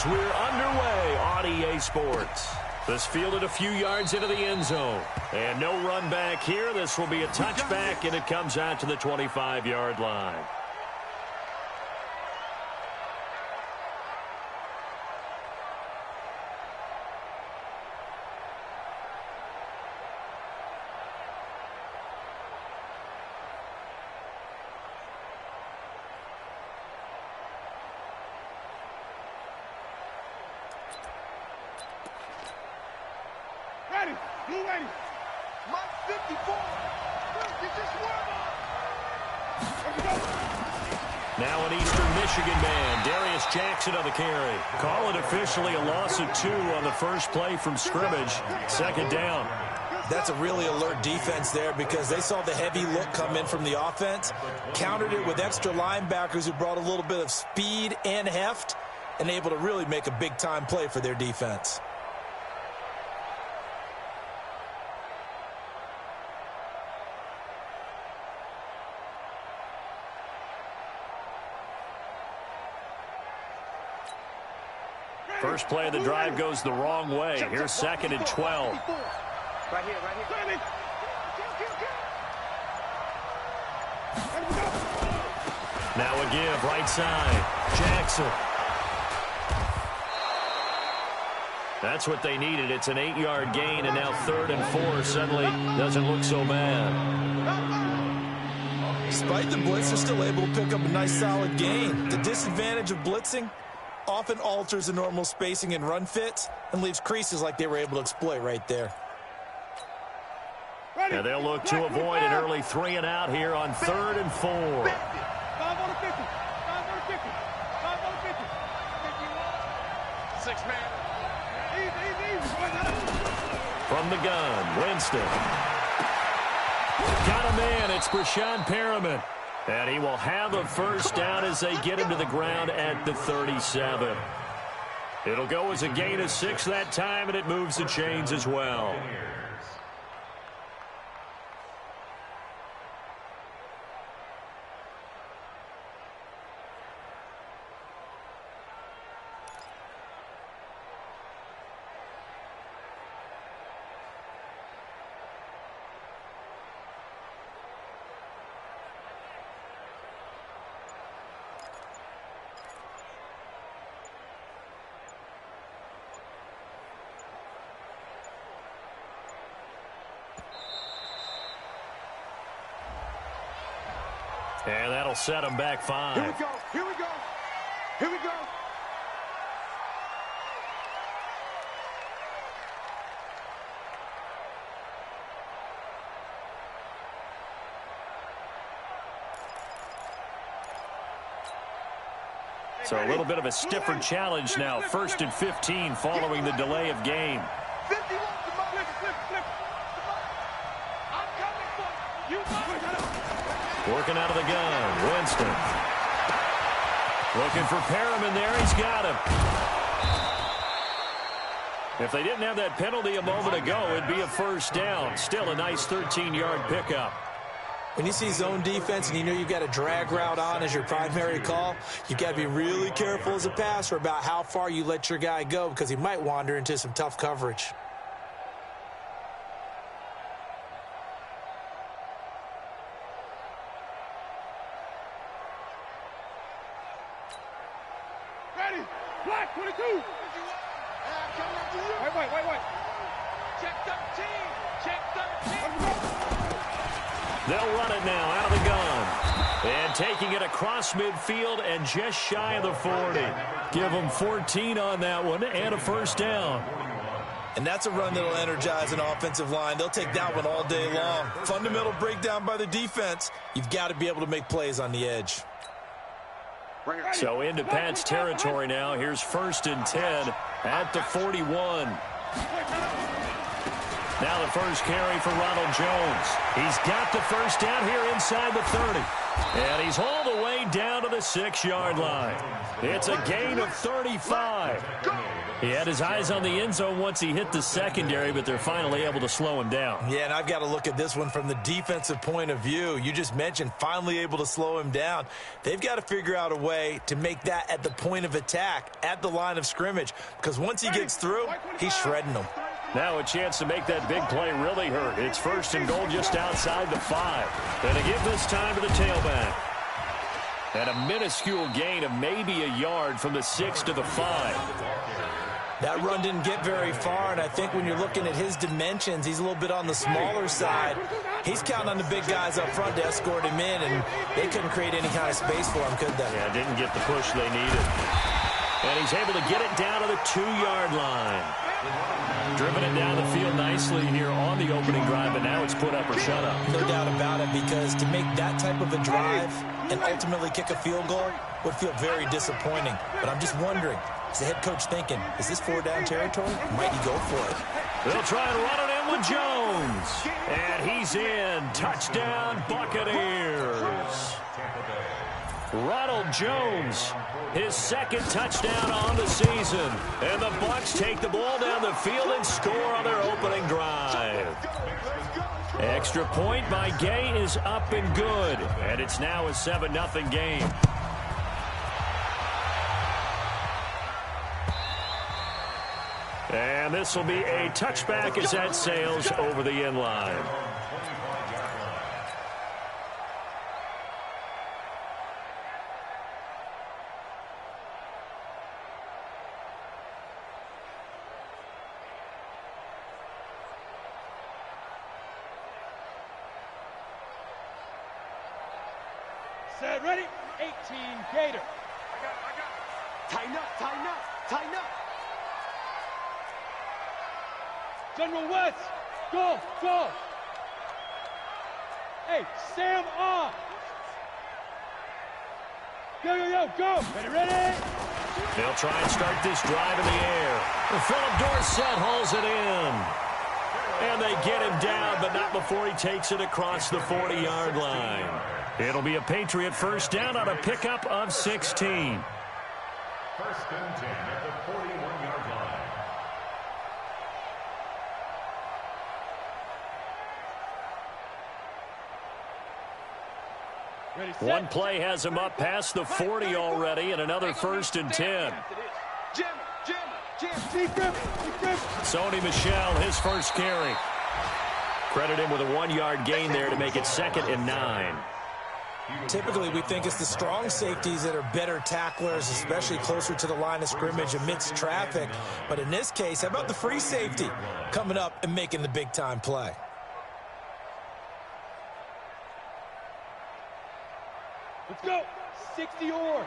as we're underway on EA Sports. This fielded a few yards into the end zone. And no run back here. This will be a touchback, and it comes out to the 25-yard line. Now an Eastern Michigan man, Darius Jackson on the carry. Call it officially a loss of 2 on the first play from scrimmage. Second down. That's a really alert defense there because they saw the heavy look come in from the offense, countered it with extra linebackers who brought a little bit of speed and heft, and able to really make a big-time play for their defense. First play of the drive goes the wrong way. Here's 2nd and 12. Right here. Now a give, right side. Jackson. That's what they needed. It's an 8-yard gain, and now 3rd and 4 suddenly doesn't look so bad. Despite the blitz, they're still able to pick up a nice solid gain. The disadvantage of blitzing often alters the normal spacing and run fits and leaves creases like they were able to exploit right there. Now they'll look to avoid an early 3 and out here on 3rd and 4. 5 on the 50. 5 on the 50. 5 on the 50. 6 man. Easy. From the gun, Winston. Got a man. It's Brashad Perriman. And he will have a first down as they get him to the ground at the 37. It'll go as a gain of 6 that time, and it moves the chains as well. And that'll set him back 5. Here we go. So a little bit of a stiffer challenge now. 1st and 15 following the delay of game. 51. Flip. I'm coming for you. Working out of the gun, Winston. Looking for Perriman there. He's got him. If they didn't have that penalty a moment ago, it'd be a first down. Still a nice 13-yard pickup. When you see zone defense and you know you've got a drag route on as your primary call, you've got to be really careful as a passer about how far you let your guy go because he might wander into some tough coverage. Black 22. Wait. Check 13. They'll run it now out of the gun. And taking it across midfield and just shy of the 40. Give them 14 on that one and a first down. And that's a run that'll energize an offensive line. They'll take that one all day long. Fundamental breakdown by the defense. You've got to be able to make plays on the edge. So into Pat's territory now. Here's 1st and 10 at the 41. Now the first carry for Ronald Jones. He's got the first down here inside the 30. And he's all the way way down to the 6-yard line. It's a gain of 35. He had his eyes on the end zone once he hit the secondary, but they're finally able to slow him down. Yeah, and I've got to look at this one from the defensive point of view. You just mentioned finally able to slow him down. They've got to figure out a way to make that at the point of attack, at the line of scrimmage, because once he gets through, he's shredding them. Now a chance to make that big play really hurt. It's 1st and goal just outside the 5. And to give this time to the tailback. And a minuscule gain of maybe a yard from the 6 to the 5. That run didn't get very far, and I think when you're looking at his dimensions, he's a little bit on the smaller side. He's counting on the big guys up front to escort him in, and they couldn't create any kind of space for him, could they? Yeah, didn't get the push they needed. And he's able to get it down to the 2-yard line. Driven it down the field nicely here on the opening drive, but now it's put up or shut up. No doubt about it, because to make that type of a drive and ultimately kick a field goal would feel very disappointing. But I'm just wondering, is the head coach thinking, is this 4-down territory? Might he go for it? They'll try and run it in with Jones. And he's in. Touchdown, Buccaneers. Ronald Jones, his 2nd touchdown on the season. And the Bucs take the ball down the field and score on their opening drive. Extra point by Gay is up and good. And it's now a 7-0 game. And this will be a touchback as that sails over the end line. Set, ready? 18, Gator. I got it. Tighten up, tighten up, tighten up. General West, go, go. Hey, Sam on. Go, go, go, go. Ready, ready? They'll try and start this drive in the air. Philip Dorsett hauls it in. And they get him down, but not before he takes it across the 40-yard line. It'll be a Patriot 1st down on a pickup of 16. 1st and 10 at the 41-yard line. Ready, set. One play has him up past the 40 already, and another 1st and 10. Jim, Jim, Jim, deep grip, deep grip. Sony Michel, his first carry. Credit him with a 1-yard gain there to make it 2nd and 9. Typically, we think it's the strong safeties that are better tacklers, especially closer to the line of scrimmage amidst traffic. But in this case, how about the free safety coming up and making the big-time play? Let's go. 60 or. 45.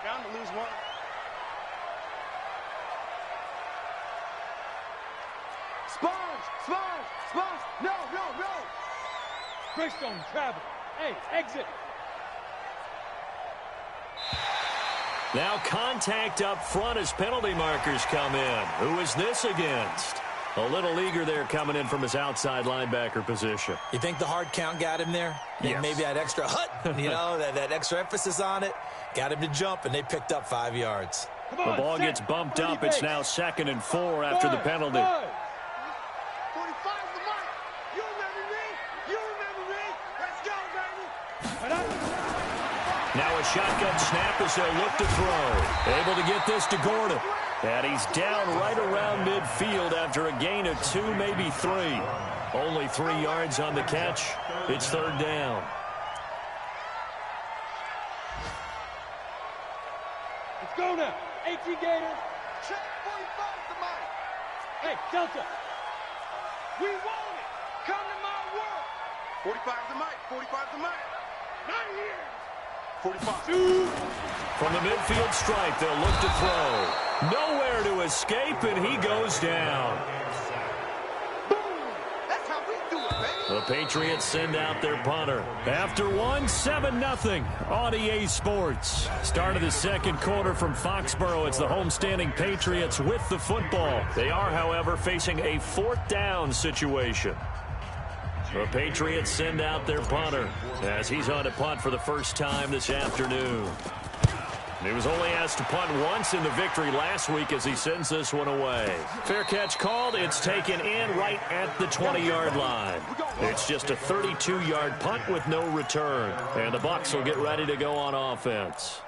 Down to lose one. Sponge, sponge, sponge. No, no, no. Greystone, travel. Hey, exit. Now contact up front as penalty markers come in. Who is this against? A little eager there coming in from his outside linebacker position. You think the hard count got him there? Yes. Maybe that extra that extra emphasis on it got him to jump, and they picked up 5 yards. Come The on, ball set. gets bumped up. 30 It's base. now 2nd and 4 after the penalty. 45. 45 is the mark. You remember me? You remember me? Let's go, baby. Now a shotgun snap as they'll look to throw. Able to get this to Gordon. And he's down right around midfield after a gain of 2, maybe 3. Only 3 yards on the catch. It's 3rd down. Let's go now. 18 Gator. Check 45 is the mark. Hey, Delta. We want it. Come to my world. 45 is the mark. 45 is the mark. Not here. 45. From the midfield stripe, they'll look to throw. Nowhere to escape, and he goes down. Boom. That's how we do it, baby. The Patriots send out their punter. After one, 7-0 on EA Sports. Start of the 2nd quarter from Foxborough. It's the homestanding Patriots with the football. They are, however, facing a 4th down situation. The Patriots send out their punter as he's on to punt for the first time this afternoon. He was only asked to punt once in the victory last week as he sends this one away. Fair catch called. It's taken in right at the 20-yard line. It's just a 32-yard punt with no return. And the Bucs will get ready to go on offense.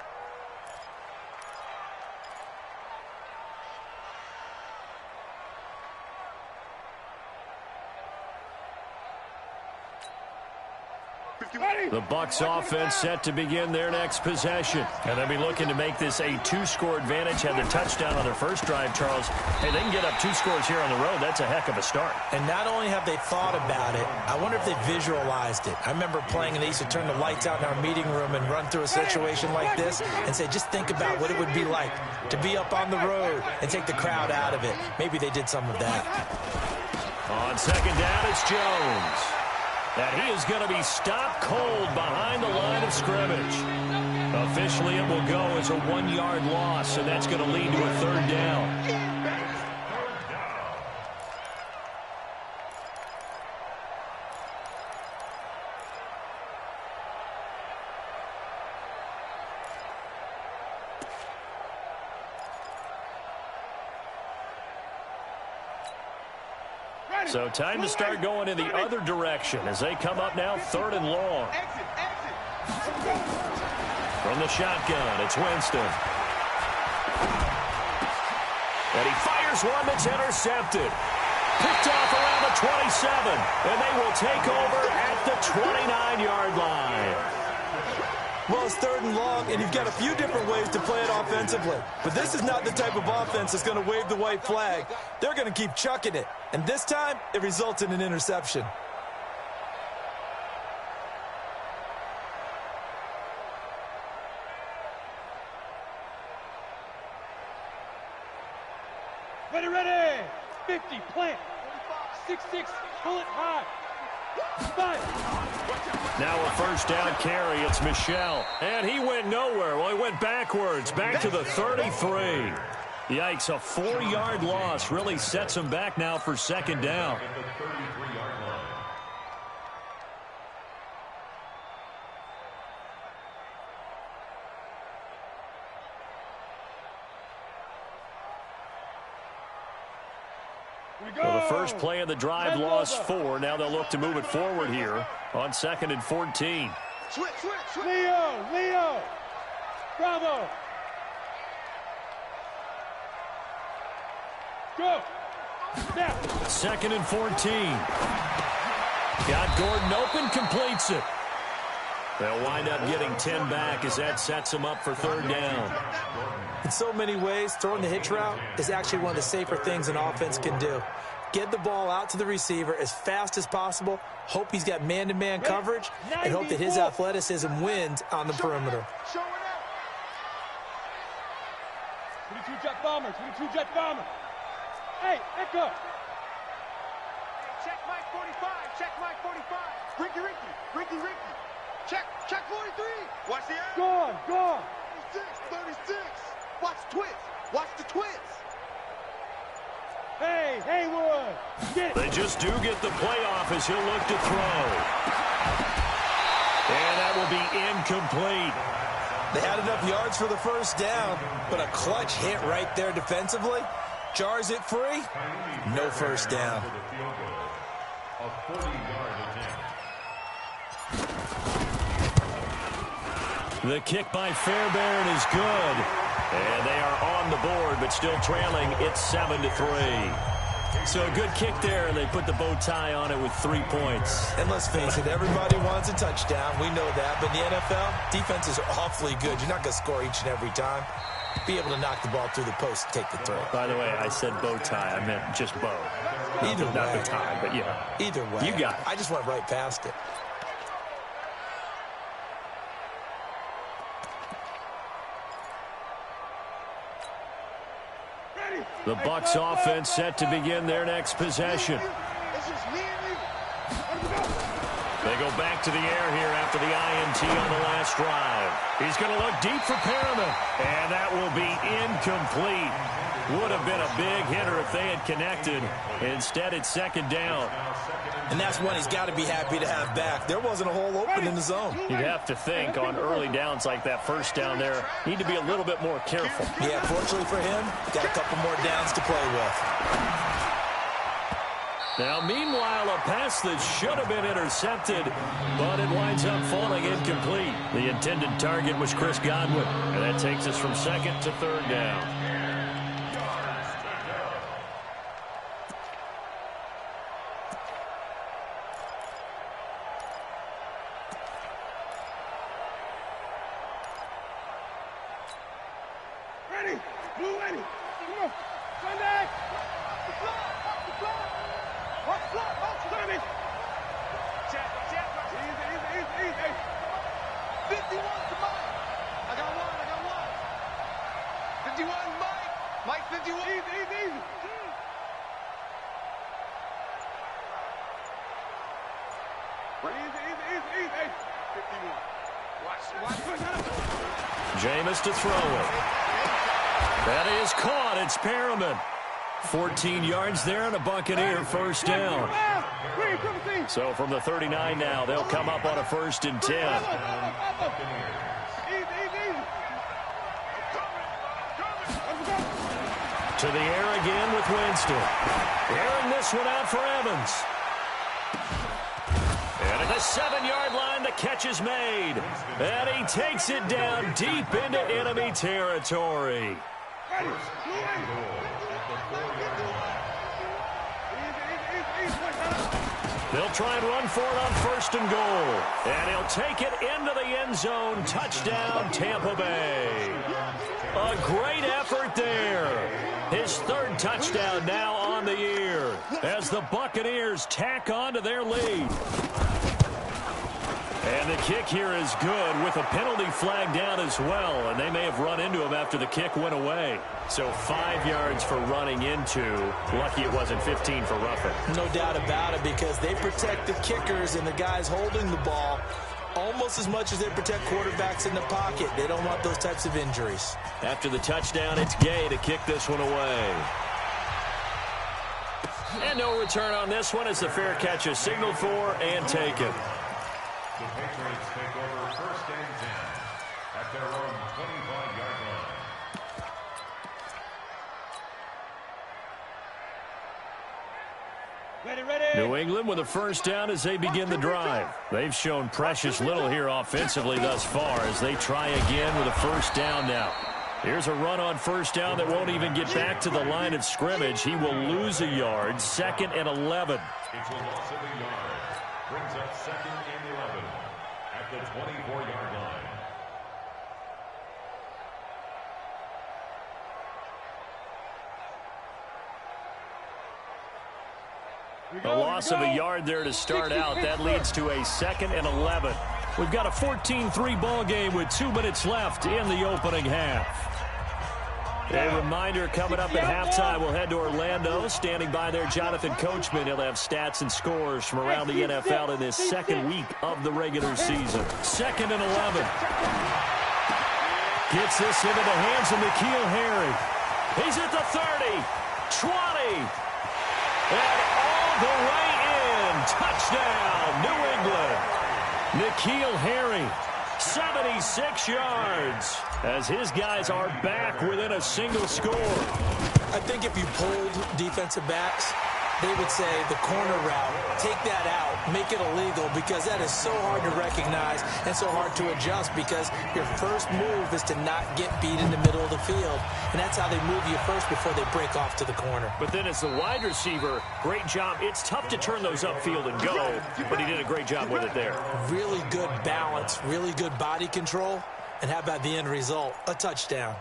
The Bucs offense set to begin their next possession. And they'll be looking to make this a 2-score advantage. Had the touchdown on their first drive, Charles. Hey, they can get up 2 scores here on the road. That's a heck of a start. And not only have they thought about it, I wonder if they visualized it. I remember playing and they used to turn the lights out in our meeting room and run through a situation like this and say, just think about what it would be like to be up on the road and take the crowd out of it. Maybe they did some of that. On second down, it's Jones. And he is going to be stopped cold behind the line of scrimmage. Officially, it will go as a 1-yard loss, and that's going to lead to a 3rd down. So time to start going in the other direction as they come up now 3rd and long. From the shotgun, it's Winston. And he fires one that's intercepted. Picked off around the 27, and they will take over at the 29-yard line. Well, it's 3rd and long, and you've got a few different ways to play it offensively. But this is not the type of offense that's going to wave the white flag. They're going to keep chucking it. And this time, it results in an interception. Ready, ready. 50, plant. 6-6, pull it high. 5. Now a 1st down carry. It's Michel. And he went nowhere. Well, he went backwards, back to the 33. Yikes, a 4-yard loss really sets him back now for 2nd down. Well, the first play of the drive lost 4. Now they'll look to move it forward here on 2nd and 14. Switch. Leo. Bravo. Go. Now. 2nd and 14. Got Gordon open, completes it. They'll wind up getting 10 back as that sets them up for 3rd down. In so many ways, throwing the hitch route is actually one of the safer things an offense can do. Get the ball out to the receiver as fast as possible, hope he's got man-to-man coverage, and hope that his athleticism wins on the perimeter. 22 jet bomber. Hey, Echo. Check Mike 45. Ricky. Check 43. Watch the end. Gone. 36. Watch the twits. Hey, Haywood. Get it. They just do get the playoff as he'll look to throw. And that will be incomplete. They had enough yards for the 1st down, but a clutch hit right there defensively. Jars it free. No 1st down. The kick by Fairbairn is good. And they are on the board, but still trailing. It's 7-3. So a good kick there, and they put the bow tie on it with 3 points. And let's face it, everybody wants a touchdown. We know that. But in the NFL, defenses are awfully good. You're not going to score each and every time. Be able to knock the ball through the post and take the throw. By the way, I said bow tie. I meant just bow. Either way. Not the tie, but yeah. Either way. You got it. I just went right past it. The Bucs offense set to begin their next possession. It's just me and you. They go back to the air here after the INT on the last drive. He's going to look deep for Perriman, and that will be incomplete. Would have been a big hitter if they had connected. Instead, it's second down. And that's one he's got to be happy to have back. There wasn't a hole open in the zone. You'd have to think on early downs like that first down there, need to be a little bit more careful. Yeah, fortunately for him, got a couple more downs to play with. Now, meanwhile, a pass that should have been intercepted, but it winds up falling incomplete. The intended target was Chris Godwin, and that takes us from second to third down. Ready. Blue ready. Come on. Sunday. Watch the Sunday. Check. Easy. 51 to Mike. I got one. 51, Mike. Mike, 51. Easy. Easy. 51. Watch. Jameis to throw it. That is caught. It's Perriman. 14 yards there and a Buccaneer first down. So from the 39 now, they'll come up on a 1st and 10. To the air again with Winston. Airing this one out for Evans. And at the 7-yard line, the catch is made. And he takes it down deep into enemy territory. They'll try and run for it on 1st and goal. And he'll take it into the end zone. Touchdown, Tampa Bay. A great effort there. His 3rd touchdown now on the year as the Buccaneers tack on to their lead. And the kick here is good with a penalty flag down as well. And they may have run into him after the kick went away. So 5 yards for running into. Lucky it wasn't 15 for roughing. No doubt about it, because they protect the kickers and the guys holding the ball almost as much as they protect quarterbacks in the pocket. They don't want those types of injuries. After the touchdown, it's Gay to kick this one away. And no return on this one as the fair catch is signaled for and taken. The Patriots take over 1st and 10 at their own 25-yard line. Ready. New England with a 1st down as they begin the drive. They've shown precious little here offensively thus far as they try again with a 1st down now. Here's a run on 1st down that won't even get back to the line of scrimmage. He will lose a yard. 2nd and 11. It's a loss of a yard. Brings up 2nd and 11 at the 24-yard line. A loss of a yard there to start out. That leads to a 2nd and 11. We've got a 14-3 ball game with 2 minutes left in the opening half. A reminder coming up at halftime, we'll head to Orlando. Standing by there, Jonathan Coachman. He'll have stats and scores from around the NFL in this 2nd week of the regular season. 2nd and 11. Gets this into the hands of N'Keal Harry. He's at the 30, 20, and all the way in. Touchdown, New England. N'Keal Harry, 76 yards, as his guys are back within a single score. I think if you polled defensive backs, they would say the corner route, take that out, make it illegal, because that is so hard to recognize and so hard to adjust, because your first move is to not get beat in the middle of the field. And that's how they move you first before they break off to the corner. But then as the wide receiver, great job. It's tough to turn those upfield and go, but he did a great job with it there. Really good balance, really good body control. And how about the end result? A touchdown.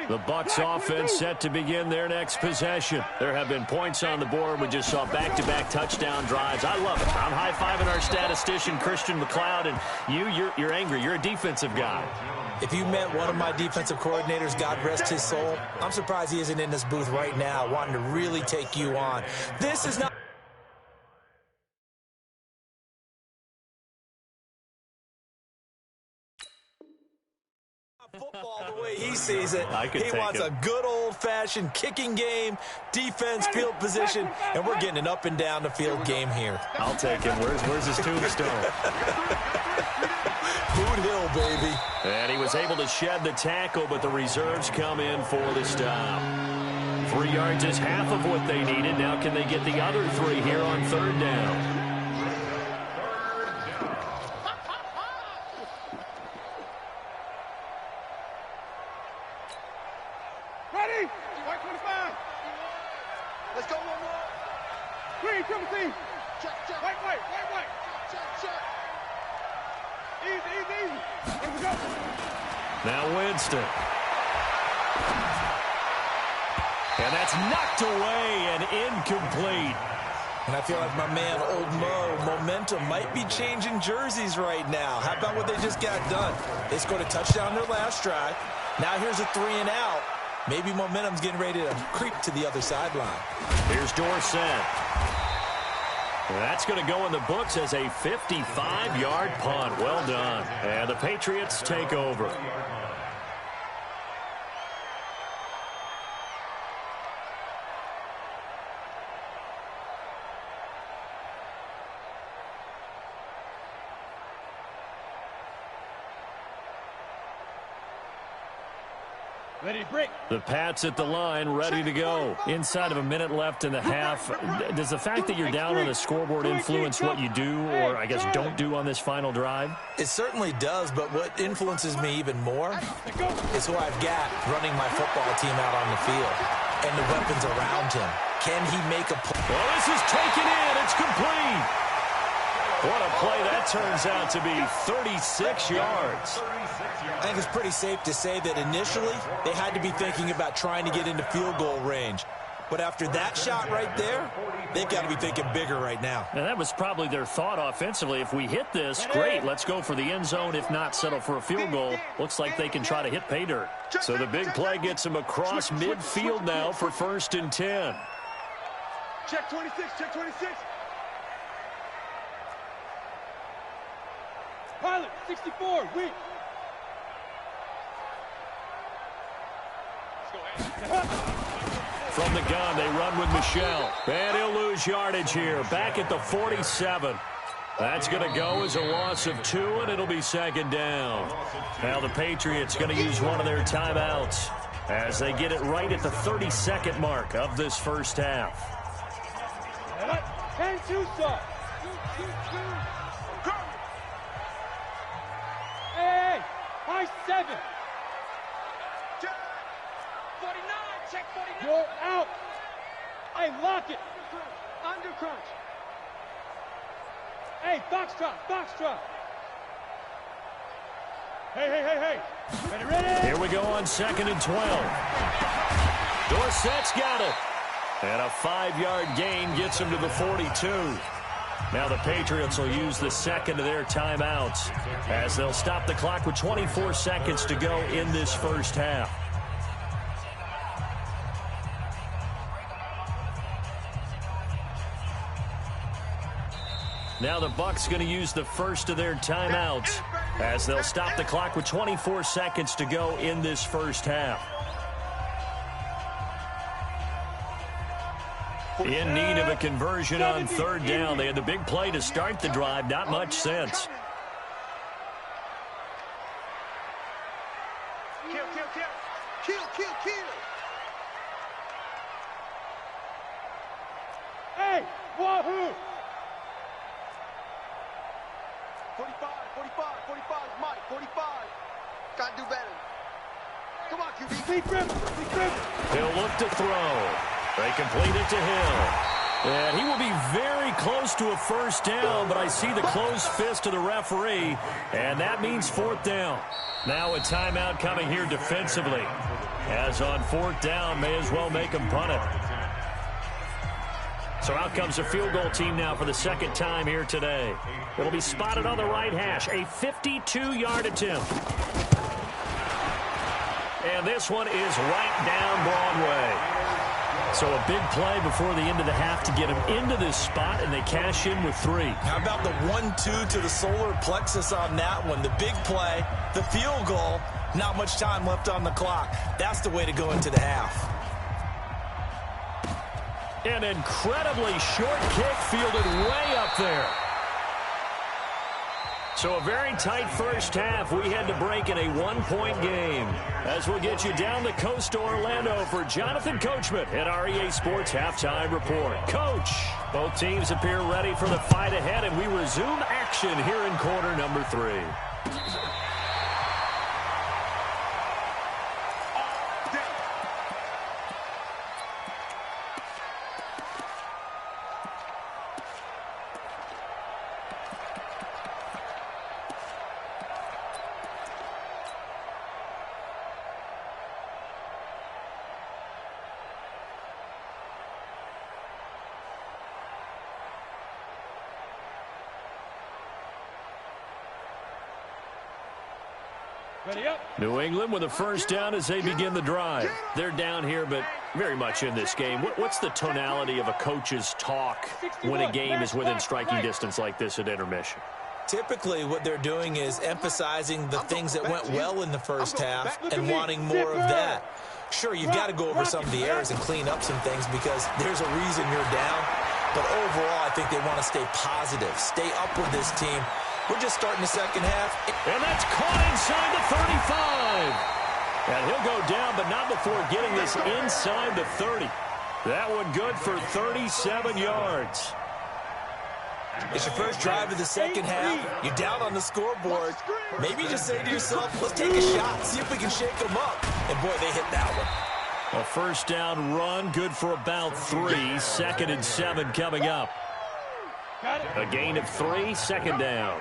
The Bucs offense set to begin their next possession. There have been points on the board. We just saw back-to-back touchdown drives. I love it. I'm high-fiving our statistician, Christian McLeod, and you're angry. You're a defensive guy. If you met one of my defensive coordinators, God rest his soul, I'm surprised he isn't in this booth right now wanting to really take you on. This is not football the way he sees it. He wants a good old-fashioned kicking game, defense, field position, and we're getting an up and down the field game here. I'll take him. Where's his tombstone? Boot Hill, baby. And he was able to shed the tackle, but the reserves come in for the stop. 3 yards is half of what they needed. Now can they get the other 3 here on third down? Ready? White 25. Let's go one more. Green, triple team. Check. White. Check. Easy. Here we go. Now Winston. And that's knocked away and incomplete. And I feel like my man, Old Mo, momentum might be changing jerseys right now. How about what they just got done? They scored a touchdown their last drive. Now here's a 3 and out. Maybe momentum's getting ready to creep to the other sideline. Here's Dorsett. That's going to go in the books as a 55-yard punt. Well done. And the Patriots take over. Ready to break. The Pats at the line, ready to go. Inside of a minute left in the half. Does the fact that you're down on the scoreboard influence what you do, or I guess don't do on this final drive? It certainly does, but what influences me even more is who I've got running my football team out on the field and the weapons around him. Can he make a play? Well, this is taken in. It's complete. What a play that turns out to be, 36 yards. I think it's pretty safe to say that initially they had to be thinking about trying to get into field goal range. But after that shot right there, they've got to be thinking bigger right now. And that was probably their thought offensively. If we hit this, great, let's go for the end zone. If not, settle for a field goal. Looks like they can try to hit pay dirt. So the big play gets them across midfield now for 1st and 10. Check 26. Pilot, 64, weak. From the gun, they run with Michelle. And he'll lose yardage here. Back at the 47. That's going to go as a loss of 2, and it'll be 2nd down. Now the Patriots going to use one of their timeouts as they get it right at the 32nd mark of this first half. 10-2, sir. Hey, high 7. Check 49. Check 49. You're out. Hey, lock it. Under crunch. Hey, foxtrot. Hey. Ready? Here we go on 2nd and 12. Dorsett's got it. And a 5-yard gain gets him to the 42. Now the Patriots will use the second of their timeouts as they'll stop the clock with 24 seconds to go in this first half. Now the Bucs going to use the first of their timeouts as they'll stop the clock with 24 seconds to go in this first half. In need of a conversion on 3rd down. They had the big play to start the drive. Not much sense. Kill. Hey, wahoo! 45, Mike, 45. Gotta do better. Come on, QB. Big grip. He'll look to throw. They complete it to Hill. And he will be very close to a first down, but I see the closed fist of the referee, and that means 4th down. Now a timeout coming here defensively. As on 4th down, may as well make them punt it. So out comes a field goal team now for the second time here today. It'll be spotted on the right hash. A 52-yard attempt. And this one is right down Broadway. So a big play before the end of the half to get him into this spot, and they cash in with 3. How about the 1-2 to the solar plexus on that one? The big play, the field goal, not much time left on the clock. That's the way to go into the half. An incredibly short kick fielded way up there. So a very tight first half. We had to break in a 1-point game. As we'll get you down the coast to Orlando for Jonathan Coachman at our EA Sports Halftime Report. Coach, both teams appear ready for the fight ahead, and we resume action here in quarter number 3. New England with a first down as they begin the drive. They're down here, but very much in this game. What's the tonality of a coach's talk when a game is within striking distance like this at intermission? Typically, what they're doing is emphasizing the things that went well in the first half and wanting more of that. Sure, you've got to go over some of the errors and clean up some things because there's a reason you're down. But overall, I think they want to stay positive, stay up with this team. We're just starting the second half. And that's caught inside the 35. And he'll go down, but not before getting this inside the 30. That one good for 37 yards. It's your first drive of the second half. You're down on the scoreboard. Maybe you just say to yourself, let's take a shot, see if we can shake them up. And, boy, they hit that one. A first down run, good for about 3. 2nd and 7 coming up. A gain of 3, 2nd down.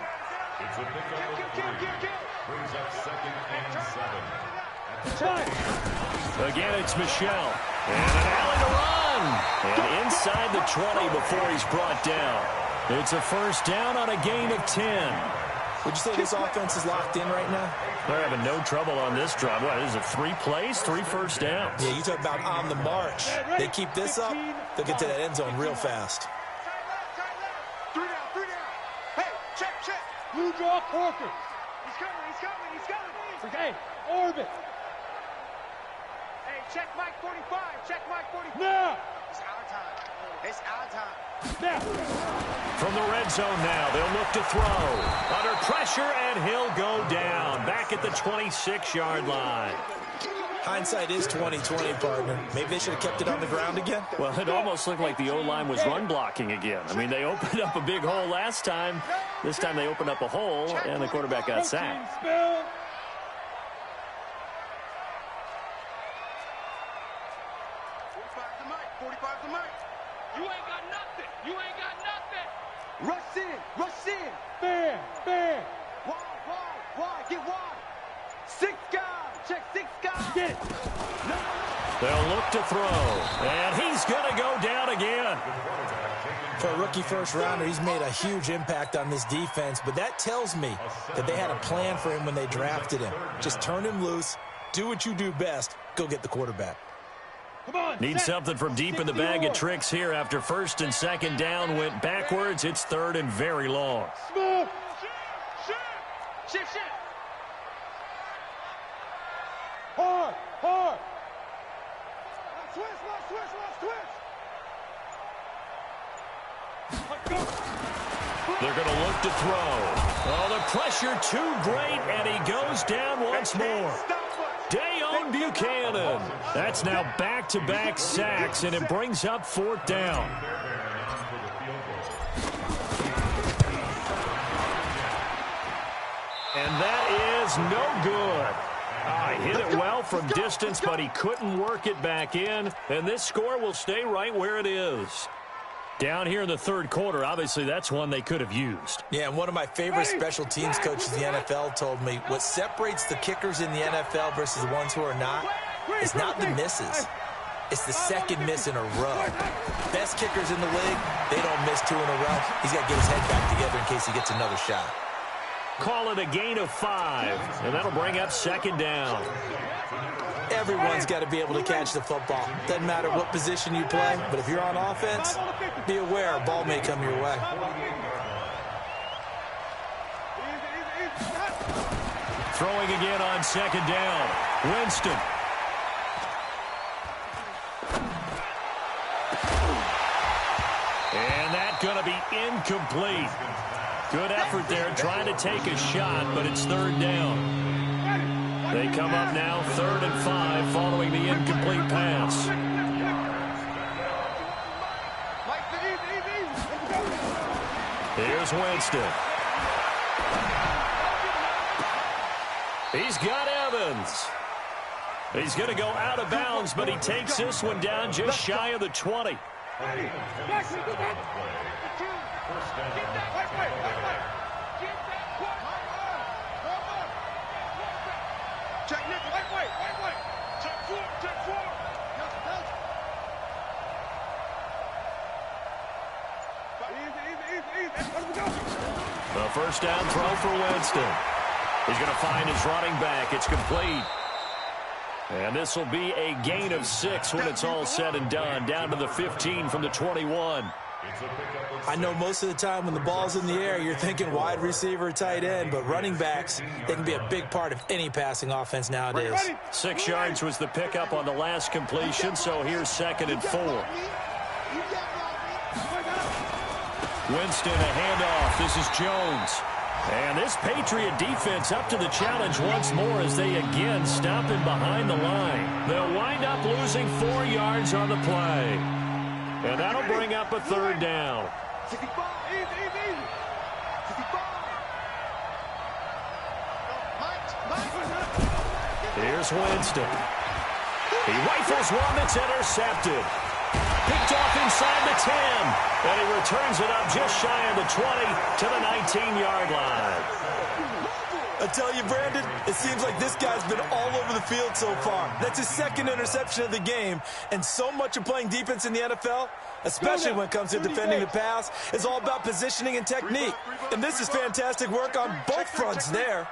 It's a pickup of 3. Brings up 2nd and 7. Again, it's Michelle. And an alley to run. And inside the 20 before he's brought down. It's a first down on a gain of 10. Would you say this offense is locked in right now? They're having no trouble on this drive. What, is it 3 plays, 3 first downs? Yeah, you talk about on the march. They keep this up, they'll get to that end zone real fast. 3 down. Hey, check. Blue draw Corker. He's coming. Hey, orbit. Hey, check Mike 45. Now. It's our time. Now. From the red zone now, they'll look to throw. Under pressure, and he'll go down. Back at the 26-yard line. Hindsight is 20/20, partner. Maybe they should have kept it on the ground again. Well, it almost looked like the O-line was run blocking again. I mean, they opened up a big hole last time. This time they opened up a hole, and the quarterback got sacked. 45 to Mike. You ain't got nothing. Rush in. Fair. Wide. Get wide. 6 guys. Check 6 guys. Get it. They'll look to throw. And he's going to go down again. For a rookie first-rounder, he's made a huge impact on this defense, but that tells me that they had a plan for him when they drafted him. Just turn him loose, do what you do best, go get the quarterback. Come on. Need something from deep in the bag of tricks here after 1st and 2nd down went backwards. It's 3rd and very long. Smooth. Shift. Hard. They're going to look to throw. Oh, the pressure too great, and he goes down once more. Dayon Buchanan. That's now back-to-back sacks, and it brings up 4th down. And that is no good. He hit it well from distance, but he couldn't work it back in, and this score will stay right where it is. Down here in the 3rd quarter, obviously that's one they could have used. Yeah, and one of my favorite special teams coaches in the NFL told me what separates the kickers in the NFL versus the ones who are not is not the misses. It's the second miss in a row. Best kickers in the league, they don't miss 2 in a row. He's got to get his head back together in case he gets another shot. Call it a gain of 5, and that'll bring up second down. Everyone's got to be able to catch the football. Doesn't matter what position you play, but if you're on offense, be aware a ball may come your way. Throwing again on second down. Winston. And that's going to be incomplete. Good effort there trying to take a shot, but it's third down. They come up now 3rd and 5 following the incomplete pass. Here's Winston. He's got Evans. He's going to go out of bounds, but he takes this one down just shy of the 20. The first down throw for Winston. He's going to find his running back. It's complete. And this will be a gain of 6 when it's all said and done. Down to the 15 from the 21. I know most of the time when the ball's in the air, you're thinking wide receiver, tight end, but running backs, they can be a big part of any passing offense nowadays. 6 yards was the pickup on the last completion, so here's 2nd and 4. Winston, a handoff. This is Jones. And this Patriot defense up to the challenge once more as they again stop him behind the line. They'll wind up losing 4 yards on the play. And that'll bring up a 3rd down. Here's Winston. He rifles one that's intercepted. Picked off inside the 10. And he returns it up just shy of the 20 to the 19-yard line. I tell you, Brandon, it seems like this guy's been all over the field so far. That's his 2nd interception of the game. And so much of playing defense in the NFL, especially when it comes to defending the pass, is all about positioning and technique. And this is fantastic work on both fronts there.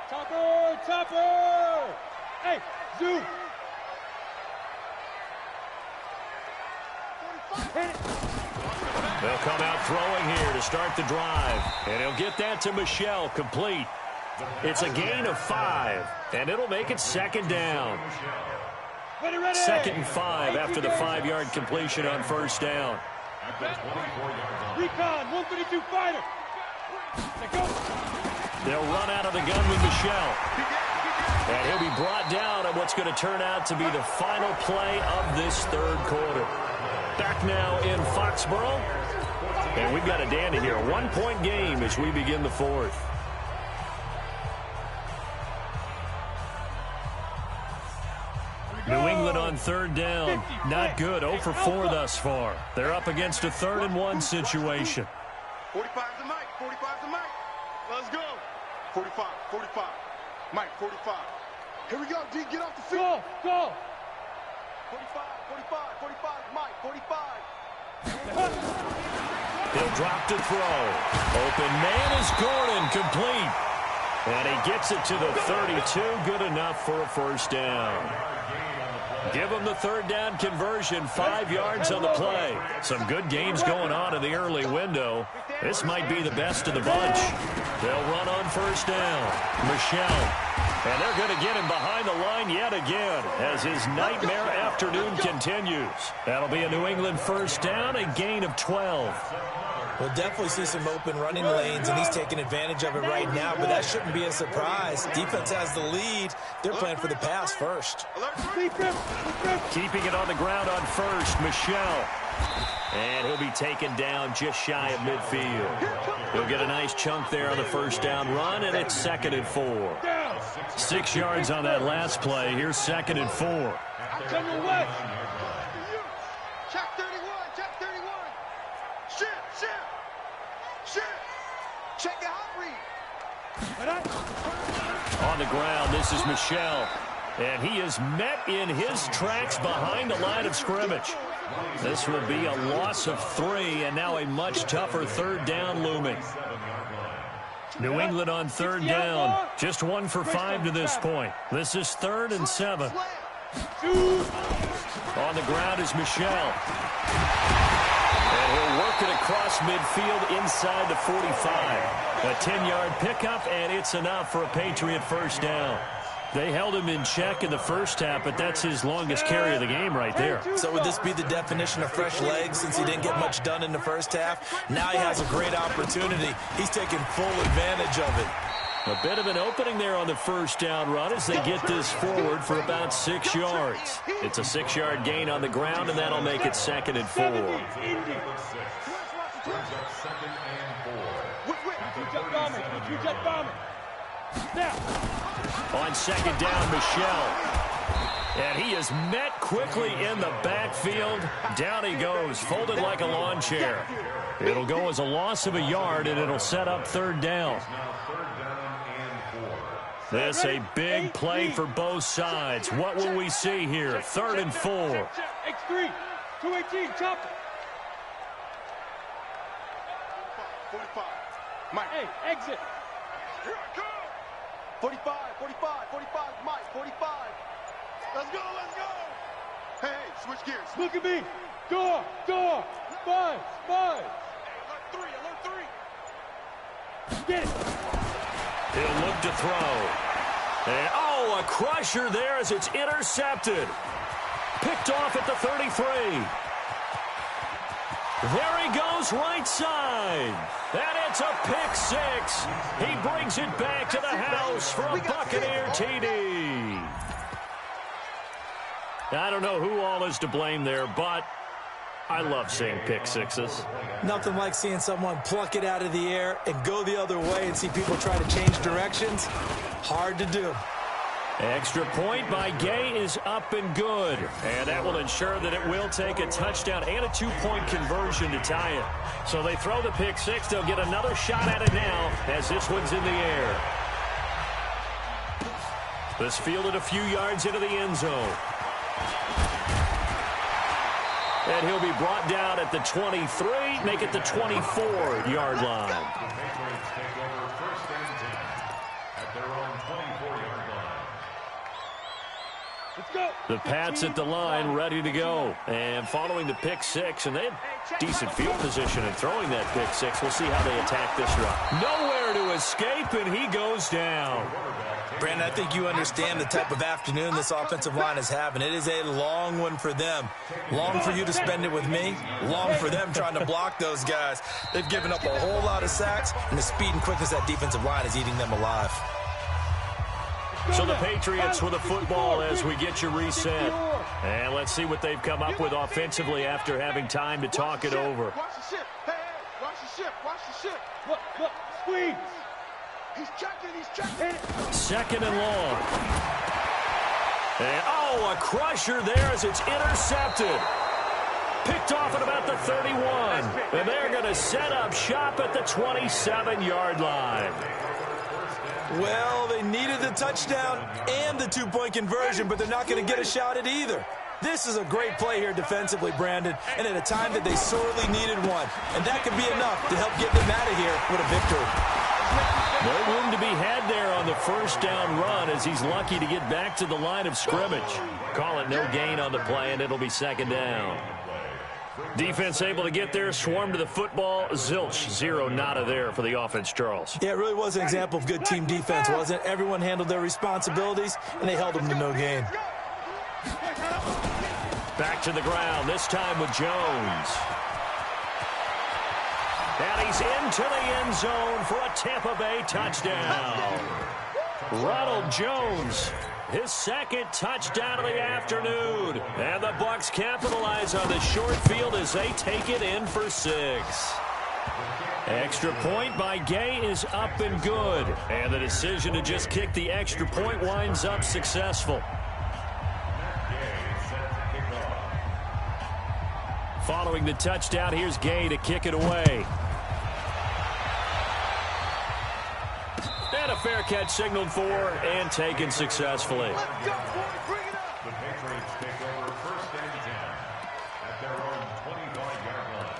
Topper! Hey, zoom! They'll come out throwing here to start the drive. And he'll get that to Michel, complete. It's a gain of 5, and it'll make it 2nd down. 2nd and 5 after the 5-yard completion on 1st down. Recon, 132 fighter. They'll run out of the gun with Michel. And he'll be brought down at what's going to turn out to be the final play of this 3rd quarter. Back now in Foxborough. And we've got a dandy here. A 1-point game as we begin the 4th. New England on 3rd down. Not good. 0 for 4 thus far. They're up against a 3rd and 1 situation. 45 to Mike. 45 to Mike. Let's go. 45. 45. Mike, 45. Here we go, D. Get off the field. Go. 45. 45. 45. Mike, 45. He'll drop to throw. Open man is Gordon, complete. And he gets it to the 32. Good enough for a 1st down. Give him the 3rd down conversion, 5 yards on the play. Some good games going on in the early window. This might be the best of the bunch. They'll run on 1st down. Michel. And they're going to get him behind the line yet again as his nightmare afternoon continues. That'll be a New England 1st down, a gain of 12. We'll definitely see some open running lanes, and he's taking advantage of it right now, but that shouldn't be a surprise. Defense has the lead. They're playing for the pass first. Keeping it on the ground on 1st, Michel. And he'll be taken down just shy of midfield. He'll get a nice chunk there on the 1st down run, and it's 2nd and 4. 6 yards on that last play. Here's 2nd and 4. Check 31. Check 31. Shit. Check the hot read. On the ground, this is Michel. And he is met in his tracks behind the line of scrimmage. This will be a loss of 3, and now a much tougher third down looming. New England on third down. Just 1 for 5 to this point. This is 3rd and 7. On the ground is Michel. And he'll work it across midfield inside the 45. A 10-yard pickup, and it's enough for a Patriot first down. They held him in check in the first half, but that's his longest carry of the game right there. So would this be the definition of fresh legs since he didn't get much done in the first half? Now he has a great opportunity. He's taking full advantage of it. A bit of an opening there on the first down run as they get this forward for about 6 yards. It's a 6-yard gain on the ground, and that'll make it 2nd and 4. On 2nd down, Michel. And he is met quickly in the backfield. Down he goes, folded like a lawn chair. It'll go as a loss of a yard, and it'll set up 3rd down. This a big play for both sides. What will we see here? 3rd and 4. X3, 218, chop it. 45. Mike. Hey, exit. Here I come. 45, 45, 45, Mike, 45. Let's go, let's go. Hey, switch gears. Look at me. Door, spy. Hey, alert 3. Get it. He'll look to throw. And, oh, a crusher there as it's intercepted. Picked off at the 33. There he goes, right side. And it's a pick 6. He brings it back to the house for a Buccaneer TD. I don't know who all is to blame there, but I love seeing pick 6s. Nothing like seeing someone pluck it out of the air and go the other way and see people try to change directions. Hard to do. Extra point by Gay is up and good. And that will ensure that it will take a touchdown and a 2-point conversion to tie it. So they throw the pick 6. They'll get another shot at it now as this one's in the air. This fielded a few yards into the end zone. And he'll be brought down at the 23, make it the 24-yard line. The Pats at the line, ready to go. And following the pick 6, and they had decent field position in throwing that pick 6. We'll see how they attack this run. Nowhere to escape, and he goes down. Brandon, I think you understand the type of afternoon this offensive line is having. It is a long one for them. Long for you to spend it with me. Long for them trying to block those guys. They've given up a whole lot of sacks, and the speed and quickness of that defensive line is eating them alive. So the Patriots with a football as we get you reset. And let's see what they've come up with offensively after having time to talk it over. Watch the ship. Hey, watch the ship. Watch the ship. Look, squeeze. He's checking. 2nd and long. And, oh, a crusher there as it's intercepted. Picked off at about the 31. And they're going to set up shop at the 27-yard line. Well, they needed the touchdown and the 2-point conversion, but they're not going to get a shot at either. This is a great play here defensively, Brandon, and at a time that they sorely needed one. And that could be enough to help get them out of here with a victory. No room to be had there on the first down run as he's lucky to get back to the line of scrimmage. Call it no gain on the play, and it'll be 2nd down. Defense able to get there, swarm to the football. Zilch, 0 nada there for the offense, Charles. Yeah, it really was an example of good team defense, wasn't it? Everyone handled their responsibilities, and they held them to no gain. Back to the ground, this time with Jones. And he's into the end zone for a Tampa Bay touchdown. Ronald Jones, his 2nd touchdown of the afternoon. And the Bucs capitalize on the short field as they take it in for 6. Extra point by Gay is up and good. And the decision to just kick the extra point winds up successful. Following the touchdown, here's Gay to kick it away. And a fair catch signaled for and taken successfully. Let's go, boys. Bring it up. The Patriots take over 1st and 10 at their own 25-yard line.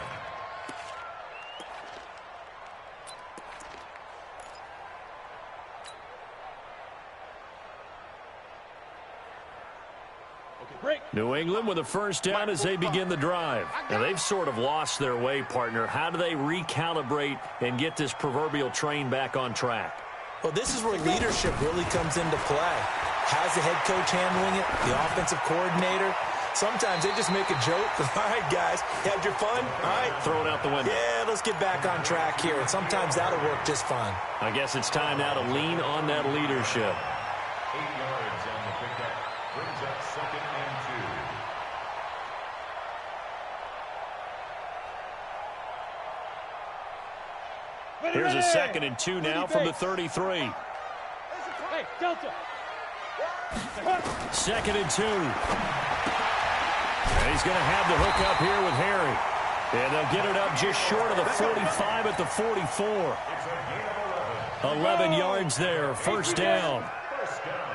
New England with a first down as they begin the drive. Now, they've sort of lost their way, partner. How do they recalibrate and get this proverbial train back on track? Well, this is where leadership really comes into play. How's the head coach handling it? The offensive coordinator? Sometimes they just make a joke. All right, guys, had your fun? All right. Throw it out the window. Yeah, let's get back on track here. And sometimes that'll work just fine. I guess it's time now to lean on that leadership. 8 yards on the pickup. Brings up 2nd and 2. Here's a 2nd and 2 now from the 33. Hey, Delta. 2nd and 2. And he's going to have the hook up here with Harry. And they'll get it up just short of the 45 at the 44. 11 yards there, first down.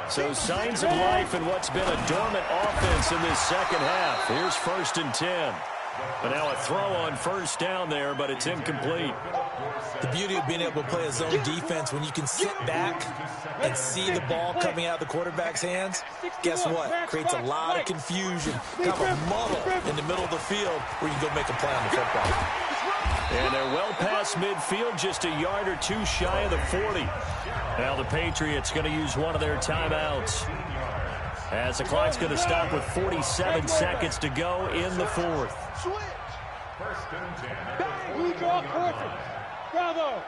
So signs of life in what's been a dormant offense in this second half. Here's 1st and 10. But now a throw on first down there, but it's incomplete. The beauty of being able to play a zone defense when you can sit back and see the ball coming out of the quarterback's hands, guess what? Creates a lot of confusion, kind of a muddle in the middle of the field where you can go make a play on the football. And they're well past midfield, just a yard or two shy of the 40. Now the Patriots going to use one of their timeouts, as the clock's going to stop with 47 seconds to go in the 4th. Switch. 1st and 10. Blue draw portion. Bravo.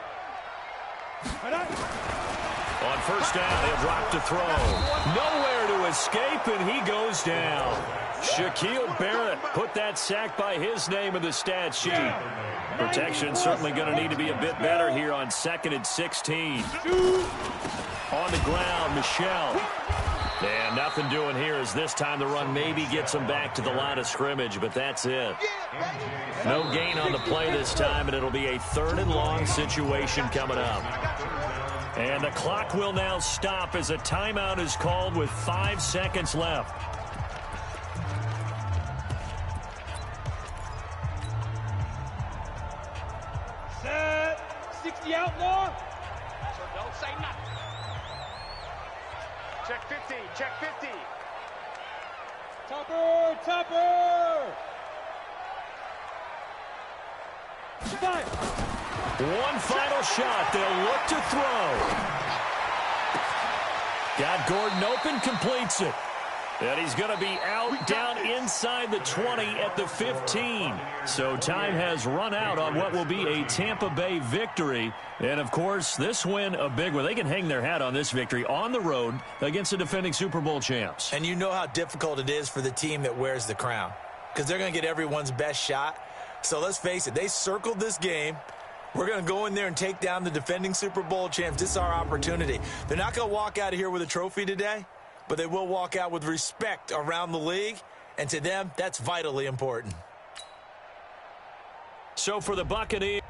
On first down, he'll drop to throw. Nowhere to escape, and he goes down. Shaquille Barrett put that sack by his name in the stat sheet. Protection certainly going to need to be a bit better here on 2nd and 16. On the ground, Michel. And nothing doing here as this time the run maybe gets him back to the line of scrimmage, but that's it. No gain on the play this time, and it'll be a 3rd and long situation coming up. And the clock will now stop as a timeout is called with 5 seconds left. Set. 60 outlaw. So don't say nothing. Check 15. Check 15. Topper. Topper. Fire. One final shot. They'll look to throw. Got Gordon open, completes it. And he's going to be out down inside the 20 at the 15. So time has run out on what will be a Tampa Bay victory. And, of course, this win a big one. They can hang their hat on this victory on the road against the defending Super Bowl champs. And you know how difficult it is for the team that wears the crown, because they're going to get everyone's best shot. So let's face it, they circled this game. We're going to go in there and take down the defending Super Bowl champs. This is our opportunity. They're not going to walk out of here with a trophy today, but they will walk out with respect around the league, and to them, that's vitally important. So for the Buccaneers.